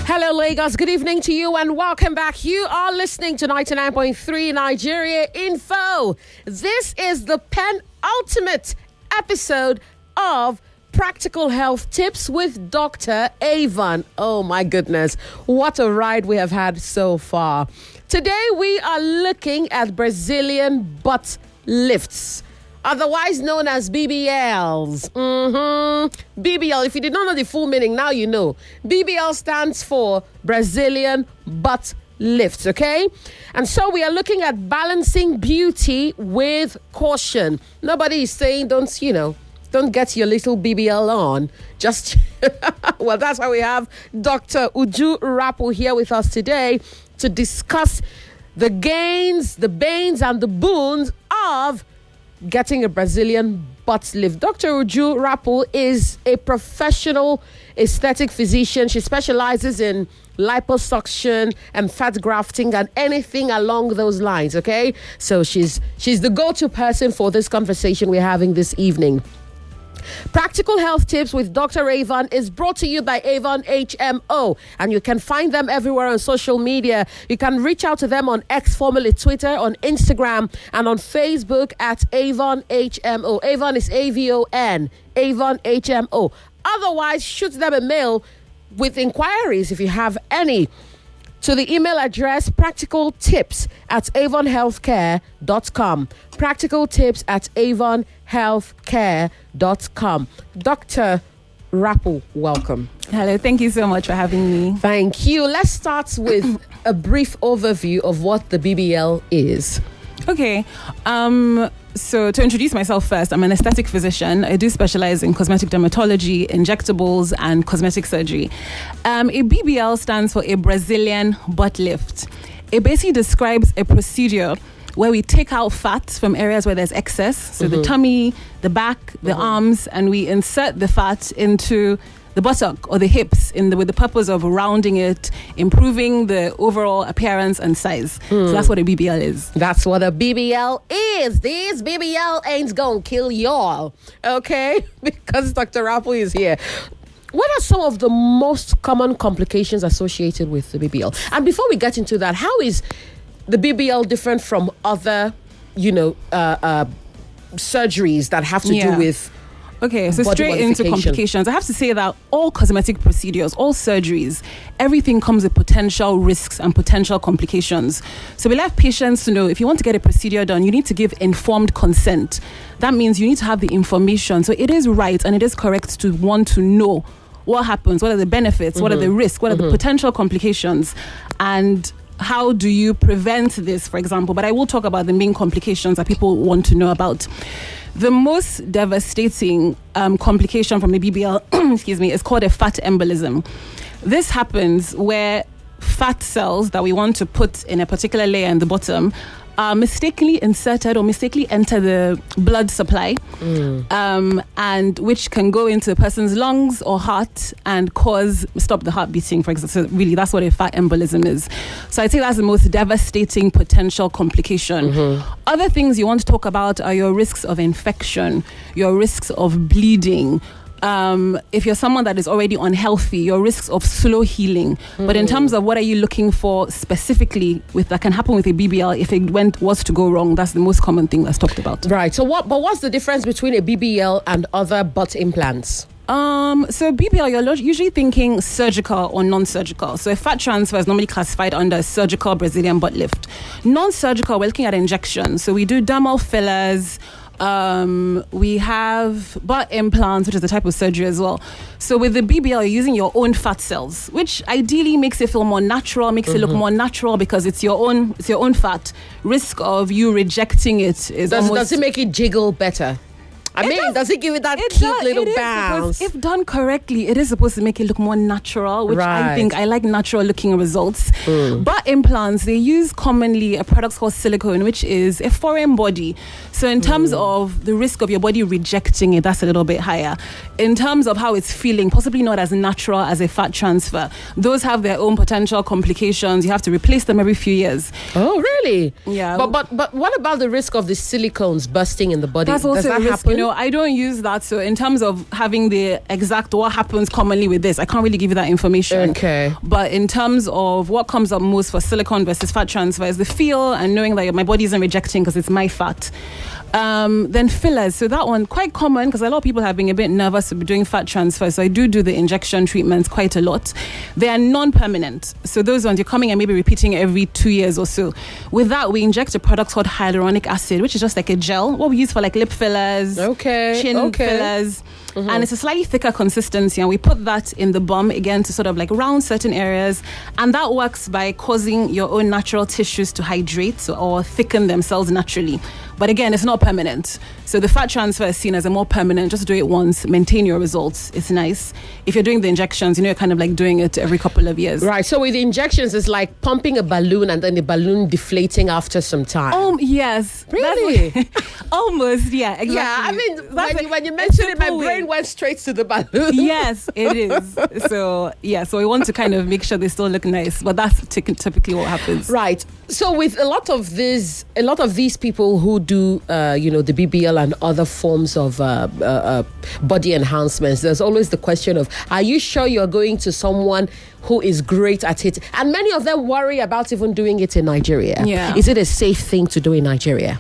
Hello, Lagos. Good evening to you and welcome back. You are listening to 99.3 Nigeria Info. This is the penultimate episode of Practical Health Tips with Dr. Avon. Oh my goodness, what a ride we have had so far. Today we are looking at Brazilian butt lifts, otherwise known as BBLs. BBL, if you did not know the full meaning, now you know. BBL stands for Brazilian butt lifts, okay? And so we are looking at balancing beauty with caution. Nobody is saying don't get your little BBL on. Just, well, that's why we have Dr. Uju Rapu here with us today to discuss the gains, the banes, and the boons of getting a Brazilian butt lift. Dr. Uju Rapu is a professional aesthetic physician. She specializes in liposuction and fat grafting and anything along those lines, okay? So she's the go-to person for this conversation we're having this evening. Practical Health Tips with Dr. Avon is brought to you by Avon HMO, and you can find them everywhere on social media. You can reach out to them on X, formerly Twitter, on Instagram, and on Facebook at Avon HMO. Avon is AVON, Avon HMO. Otherwise, shoot them a mail with inquiries if you have any, to the email address practicaltips@avonhealthcare.com. practicaltips@avonhealthcare.com. Dr. Rapu, welcome. Hello, thank you so much for having me. Thank you. Let's start with a brief overview of what the BBL is. Okay, so to introduce myself first, I'm an aesthetic physician. I do specialize in cosmetic dermatology, injectables, and cosmetic surgery. A BBL stands for a Brazilian butt lift. It basically describes a procedure where we take out fat from areas where there's excess, so the tummy, the back, the arms, and we insert the fat into the buttock or the hips with the purpose of rounding it, improving the overall appearance and size. So that's what a BBL is. That's what a BBL is. This BBL ain't gonna kill y'all, okay? Because Dr. Rapu is here. What are some of the most common complications associated with the BBL? And before we get into that, how is the BBL different from other, surgeries that have to do with? Okay, so straight into complications. I have to say that all cosmetic procedures, all surgeries, everything comes with potential risks and potential complications. So we like patients to know if you want to get a procedure done, you need to give informed consent. That means you need to have the information. So it is right and it is correct to want to know what happens, what are the benefits, what are the risks, what are the potential complications, and how do you prevent this, for example. But I will talk about the main complications that people want to know about. The most devastating complication from the BBL, is called a fat embolism. This happens where fat cells that we want to put in a particular layer in the bottom are mistakenly inserted or mistakenly enter the blood supply, and which can go into a person's lungs or heart and stop the heart beating, for example. So really, that's what a fat embolism is. So I'd say that's the most devastating potential complication. Other things you want to talk about are your risks of infection, your risks of bleeding. If you're someone that is already unhealthy, your risks of slow healing. But in terms of what are you looking for specifically that can happen with a BBL if it was to go wrong, that's the most common thing that's talked about. Right. So what's the difference between a BBL and other butt implants? So BBL, you're usually thinking surgical or non-surgical. So a fat transfer is normally classified under a surgical Brazilian butt lift. Non-surgical, we're looking at injections. So we do dermal fillers. We have butt implants, which is a type of surgery as well. So with the BBL, you're using your own fat cells, which ideally makes it feel more natural, makes it look more natural because it's your own fat. Risk of you rejecting it is does it make it jiggle better? Does it give it that cute little bounce? If done correctly, it is supposed to make it look more natural, which I think I like natural looking results. Butt implants, they use commonly a product called silicone, which is a foreign body. So in terms of the risk of your body rejecting it, that's a little bit higher. In terms of how it's feeling, possibly not as natural as a fat transfer. Those have their own potential complications. You have to replace them every few years. Oh, really? Yeah. But what about the risk of the silicones bursting in the body? That's also Does that a risk. happen? No, I don't use that. So in terms of having the exact what happens commonly with this, I can't really give you that information. Okay. But in terms of what comes up most for silicone versus fat transfer is the feel and knowing that my body isn't rejecting because it's my fat. Then fillers. So that one quite common because a lot of people have been a bit nervous to be doing fat transfer. So I do the injection treatments quite a lot. They are non-permanent. So those ones you're coming and maybe repeating every 2 years or so. With that, we inject a product called hyaluronic acid, which is just like a gel. What we use for like lip fillers, chin fillers. Mm-hmm. And it's a slightly thicker consistency, and we put that in the bum again to sort of like round certain areas, and that works by causing your own natural tissues to hydrate or thicken themselves naturally. But again, it's not permanent. So the fat transfer is seen as a more permanent. Just do it once, maintain your results. It's nice. If you're doing the injections, you're kind of like doing it every couple of years. Right. So with the injections, it's like pumping a balloon and then the balloon deflating after some time. Yes. Really? Almost, yeah, exactly. Yeah, I mean, when you mentioned it, my brain went straight to the balloon. Yes, it is. So we want to kind of make sure they still look nice, but that's typically what happens. Right. So with a lot of these people who do, the BBL and other forms of body enhancements, there's always the question of, are you sure you're going to someone who is great at it? And many of them worry about even doing it in Nigeria. Yeah. Is it a safe thing to do in Nigeria?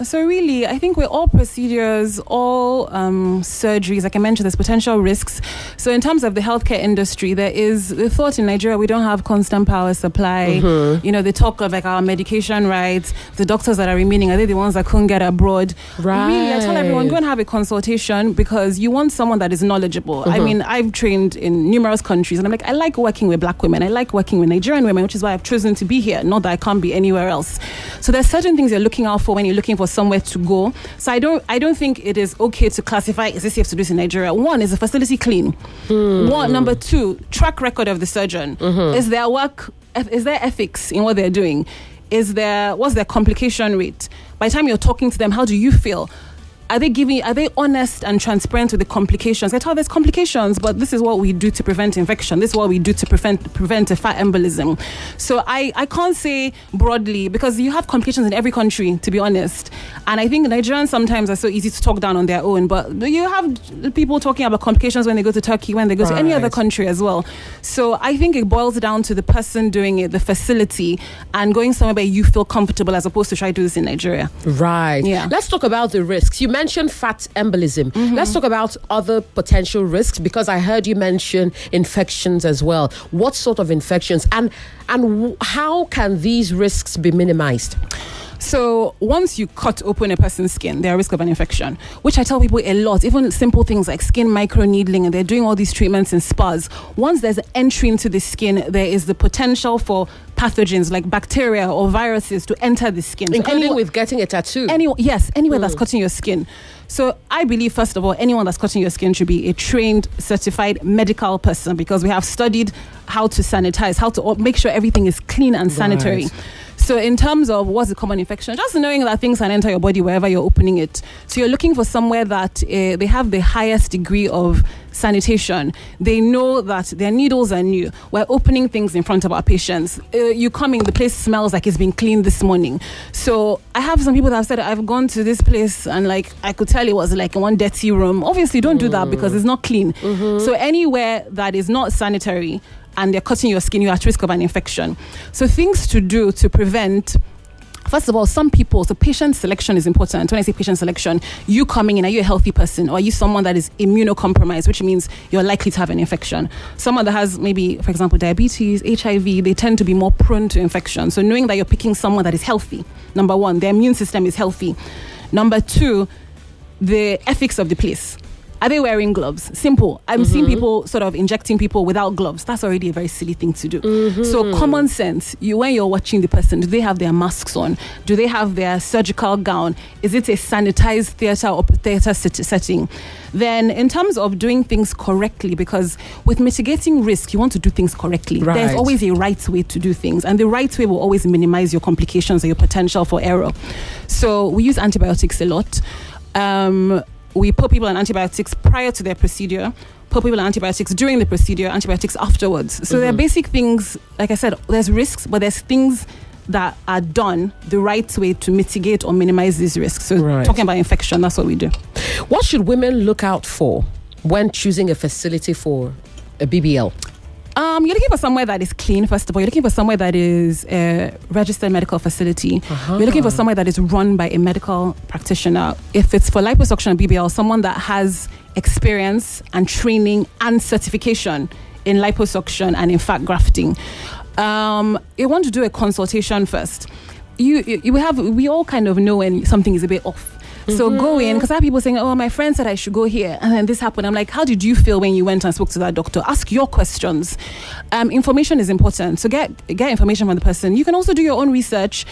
So really, I think with all procedures, all surgeries, like I mentioned, there's potential risks. So in terms of the healthcare industry, there is the thought in Nigeria, we don't have constant power supply. Mm-hmm. They talk of like our medication rights, the doctors that are remaining, are they the ones that couldn't get abroad? Right. Really, I tell everyone, go and have a consultation because you want someone that is knowledgeable. Mm-hmm. I mean, I've trained in numerous countries and I'm like, I like working with black women. I like working with Nigerian women, which is why I've chosen to be here, not that I can't be anywhere else. So there's certain things you're looking out for when you're looking for somewhere to go. So I don't think it is okay to classify, is this safe to do this in Nigeria? One, is the facility clean? Number two, track record of the surgeon. Mm-hmm. Is their work, is there ethics in what they're doing? What's their complication rate? By the time you're talking to them, how do you feel? Are they honest and transparent with the complications? I tell there's complications, but this is what we do to prevent infection. This is what we do to prevent a fat embolism. So I can't say broadly because you have complications in every country, to be honest. And I think Nigerians sometimes are so easy to talk down on their own, but you have people talking about complications when they go to Turkey, when they go to any other country as well. So I think it boils down to the person doing it, the facility, and going somewhere where you feel comfortable as opposed to try to do this in Nigeria. Right. Yeah. Let's talk about the risks. You mentioned fat embolism. Mm-hmm. Let's talk about other potential risks because I heard you mention infections as well. What sort of infections and how can these risks be minimized? So once you cut open a person's skin, they're at risk of an infection, which I tell people a lot, even simple things like skin microneedling, and they're doing all these treatments in spas. Once there's entry into the skin, there is the potential for pathogens like bacteria or viruses to enter the skin. Including with getting a tattoo. Anywhere that's cutting your skin. So I believe, first of all, anyone that's cutting your skin should be a trained, certified medical person because we have studied how to sanitize, how to make sure everything is clean and sanitary. Right. So in terms of what's a common infection, just knowing that things can enter your body wherever you're opening it. So you're looking for somewhere that they have the highest degree of sanitation. They know that their needles are new. We're opening things in front of our patients. You come in, the place smells like it's been cleaned this morning. So I have some people that have said, I've gone to this place and like I could tell it was like one dirty room. Obviously, don't do that because it's not clean. Mm-hmm. So anywhere that is not sanitary and they're cutting your skin, you're at risk of an infection. So things to do to prevent, first of all, so patient selection is important. When I say patient selection, you coming in, are you a healthy person or are you someone that is immunocompromised, which means you're likely to have an infection? Someone that has maybe, for example, diabetes, HIV, they tend to be more prone to infection. So knowing that you're picking someone that is healthy, number one, their immune system is healthy. Number two, the ethics of the place. Are they wearing gloves? Simple. I'm seeing people sort of injecting people without gloves. That's already a very silly thing to do. Mm-hmm. So common sense, when you're watching the person, do they have their masks on? Do they have their surgical gown? Is it a sanitized theater or theater setting? Then in terms of doing things correctly, because with mitigating risk, you want to do things correctly. Right. There's always a right way to do things. And the right way will always minimize your complications or your potential for error. So we use antibiotics a lot. We put people on antibiotics prior to their procedure, put people on antibiotics during the procedure, antibiotics afterwards. So there are basic things, like I said, there's risks, but there's things that are done the right way to mitigate or minimize these risks. So talking about infection, that's what we do. What should women look out for when choosing a facility for a BBL? You're looking for somewhere that is clean, first of all. You're looking for somewhere that is a registered medical facility. You're looking for somewhere that is run by a medical practitioner. If it's for liposuction or BBL, someone that has experience and training and certification in liposuction and in fat grafting. You want to do a consultation first. We all kind of know when something is a bit off. So go in, because I have people saying, oh, my friend said I should go here, and then this happened. I'm like, how did you feel when you went and spoke to that doctor? Ask your questions. Information is important. So get information from the person. You can also do your own research.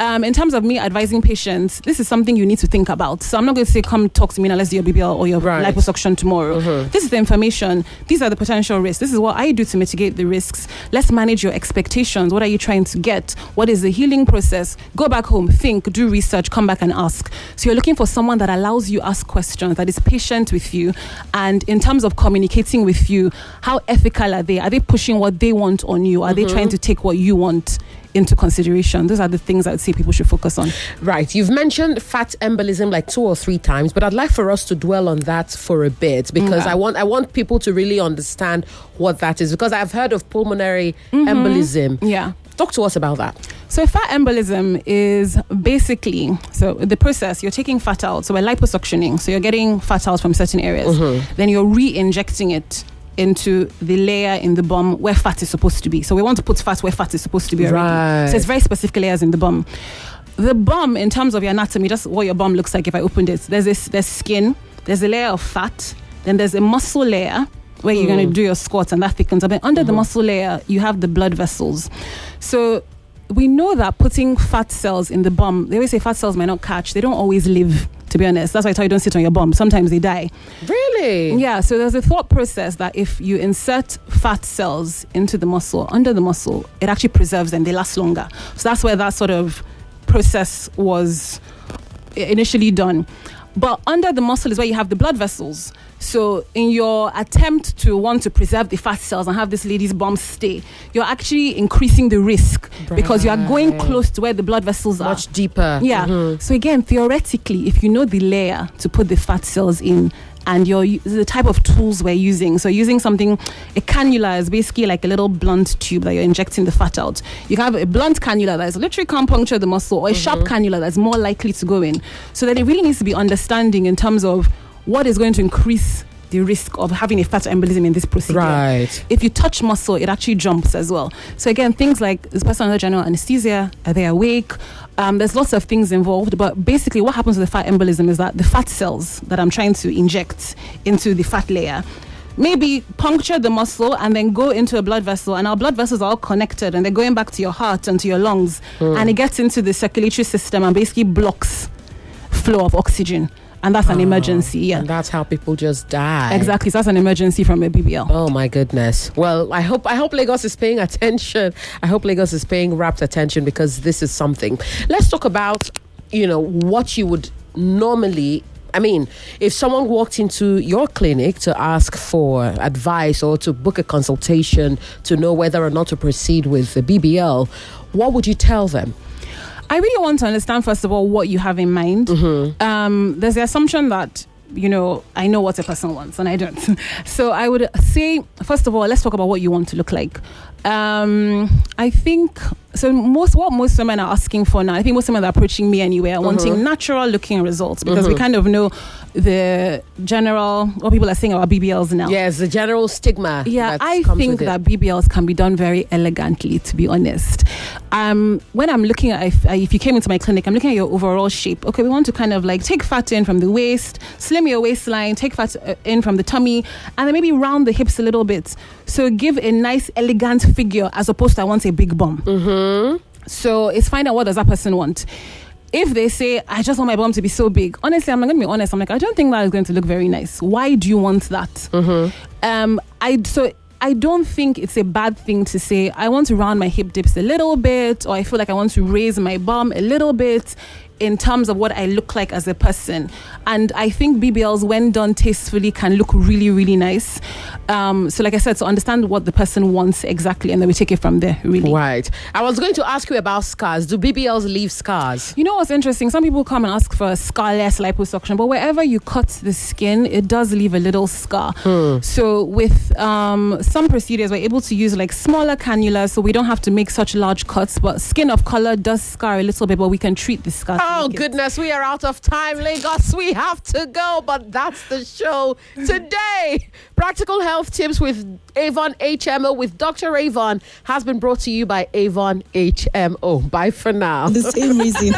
In terms of me advising patients, this is something you need to think about. So I'm not going to say, come talk to me unless you're BBL or your liposuction tomorrow. This is the information. These are the potential risks. This is what I do to mitigate the risks. Let's manage your expectations. What are you trying to get? What is the healing process? Go back home, think, do research, come back and ask. So you're looking for someone that allows you ask questions, that is patient with you. And in terms of communicating with you, how ethical are they? Are they pushing what they want on you? Are they trying to take what you want into consideration? Those are the things I would say people should focus on. Right. You've mentioned fat embolism like 2 or 3 times, but I'd like for us to dwell on that for a bit, because I want people to really understand what that is, because I've heard of pulmonary embolism. Yeah. Talk to us about that. So fat embolism is basically, so the process, you're taking fat out. So we're liposuctioning. So you're getting fat out from certain areas. Then you're re-injecting it into the layer in the bum where fat is supposed to be. So we want to put fat where fat is supposed to be already. Right. So it's very specific layers in the bum. The bum, in terms of your anatomy, just what your bum looks like if I opened it. There's skin, there's a layer of fat, then there's a muscle layer where you're going to do your squats and that thickens up. And under the muscle layer, you have the blood vessels. So we know that putting fat cells in the bum, they always say fat cells might not catch. They don't always live, to be honest. That's why I tell you don't sit on your bum. Sometimes they die. Really? Yeah, so there's a thought process that if you insert fat cells into the muscle, under the muscle, it actually preserves them. They last longer. So that's where that sort of process was initially done. But under the muscle is where you have the blood vessels. So in your attempt to want to preserve the fat cells and have this lady's bum stay, you're actually increasing the risk because you are going close to where the blood vessels are. Much deeper. Yeah. So again, theoretically, if you know the layer to put the fat cells in, and the type of tools we're using. So using something, a cannula is basically like a little blunt tube that you're injecting the fat out. You can have a blunt cannula that is literally can't puncture the muscle, or a sharp cannula that's more likely to go in. So then it really needs to be understanding in terms of what is going to increase the risk of having a fat embolism in this procedure. Right. If you touch muscle, it actually jumps as well. So again, things like, is the person under general anesthesia? Are they awake? There's lots of things involved, but basically what happens with the fat embolism is that the fat cells that I'm trying to inject into the fat layer maybe puncture the muscle and then go into a blood vessel, and our blood vessels are all connected and they're going back to your heart and to your lungs, and it gets into the circulatory system and basically blocks flow of oxygen. And that's an emergency, yeah. And that's how people just die. Exactly. So that's an emergency from a BBL. Oh my goodness. Well, I hope Lagos is paying attention. I hope Lagos is paying rapt attention, because this is something. Let's talk about, what you would normally, if someone walked into your clinic to ask for advice or to book a consultation to know whether or not to proceed with the BBL, what would you tell them? I really want to understand, first of all, what you have in mind. There's the assumption that, I know what a person wants, and I don't. So I would say, first of all, let's talk about what you want to look like. I think, so what most women are asking for now, I think most women are approaching me anyway, are wanting natural looking results, because we kind of know the general, what people are saying about BBLs now. Yes, the general stigma. Yeah, I think that BBLs can be done very elegantly, to be honest. When I'm looking at, if you came into my clinic, I'm looking at your overall shape. Okay, we want to kind of like take fat in from the waist, slim your waistline, take fat in from the tummy, and then maybe round the hips a little bit. So give a nice, elegant figure, as opposed to I want a big bum. So it's find out, what does that person want. If they say, I just want my bum to be so big, honestly, I'm not going to be honest. I'm like, I don't think that is going to look very nice. Why do you want that? I don't think it's a bad thing to say, I want to round my hip dips a little bit, or I feel like I want to raise my bum a little bit. in terms of what I look like as a person. And I think BBLs, when done tastefully, can look really, really nice. So like I said, to understand what the person wants exactly, and then we take it from there, really. Right. I was going to ask you about scars. Do BBLs leave scars? You know what's interesting? Some people come and ask for a scarless liposuction, but wherever you cut the skin, it does leave a little scar. So with some procedures, we're able to use like smaller cannulas, so we don't have to make such large cuts, but skin of color does scar a little bit, but we can treat the scar. Oh goodness, we are out of time, Lagos. We have to go, but that's the show today. Practical health tips with Avon HMO with Dr. Avon has been brought to you by Avon HMO. Bye for now. The same reason.